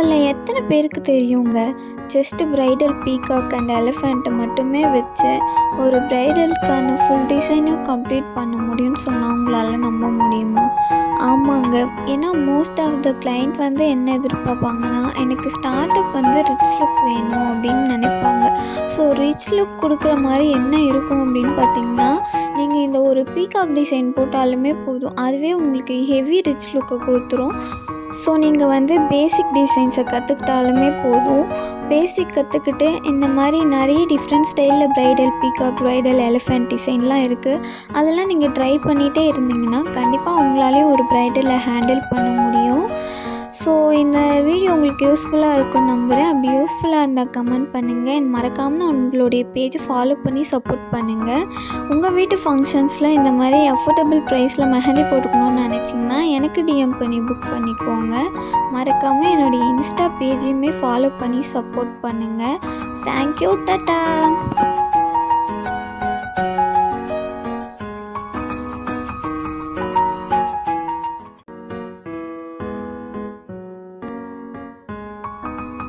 உங்கள எத்தனை பேருக்கு தெரியுங்க, ஜஸ்ட் பிரைடல் பீகாக் அண்ட் எலிஃபெண்ட்டை மட்டுமே வச்சு ஒரு பிரைடலுக்கான ஃபுல் டிசைனையும் கம்ப்ளீட் பண்ண முடியும்னு சொன்னால் உங்களால் நம்ப முடியுமா? ஆமாங்க. ஏன்னா மோஸ்ட் ஆஃப் த கிளைண்ட் வந்து என்ன எதிர்பார்ப்பாங்கன்னா, எனக்கு ஸ்டார்ட்டப் வந்து ரிச் லுக் வேணும் அப்படின்னு நினைப்பாங்க. ஸோ ரிச் லுக் கொடுக்குற மாதிரி என்ன இருக்கும் அப்படின்னு பார்த்தீங்கன்னா, நீங்கள் இந்த ஒரு பீகாக் டிசைன் போட்டாலுமே போதும், அதுவே உங்களுக்கு ஹெவி ரிச் லுக்கை கொடுத்துரும். ஸோ நீங்கள் வந்து பேசிக் டிசைன்ஸை கற்றுக்கிட்டாலுமே போதும். பேசிக் கற்றுக்கிட்டு இந்த மாதிரி நிறைய டிஃப்ரெண்ட் ஸ்டைலில் ப்ரைடல் பீகாக், ப்ரைடல் எலிஃபெண்ட் டிசைன்லாம் இருக்குது. அதெல்லாம் நீங்கள் ட்ரை பண்ணிகிட்டே இருந்தீங்கன்னா கண்டிப்பாக உங்களாலேயும் ஒரு ப்ரைடலை ஹேண்டில் பண்ண முடியும். ஸோ இந்த வீடியோ உங்களுக்கு யூஸ்ஃபுல்லாக இருக்கும்னு நம்புகிறேன். அப்படி யூஸ்ஃபுல்லாக இருந்தால் கமெண்ட் பண்ணுங்கள். அண்ட் மறக்காமல் உங்களுடைய பேஜை ஃபாலோ பண்ணி சப்போர்ட் பண்ணுங்கள். உங்கள் வீட்டு ஃபங்க்ஷன்ஸில் இந்த மாதிரி அஃபோர்டபுள் ப்ரைஸில் மெஹந்தி போட்டுக்கணும்னு நினச்சிங்கன்னா எனக்கு டிஎம் பண்ணி புக் பண்ணிக்கோங்க. மறக்காமல் என்னுடைய இன்ஸ்டா பேஜையுமே ஃபாலோ பண்ணி சப்போர்ட் பண்ணுங்கள். தேங்க்யூ. டாட்டா.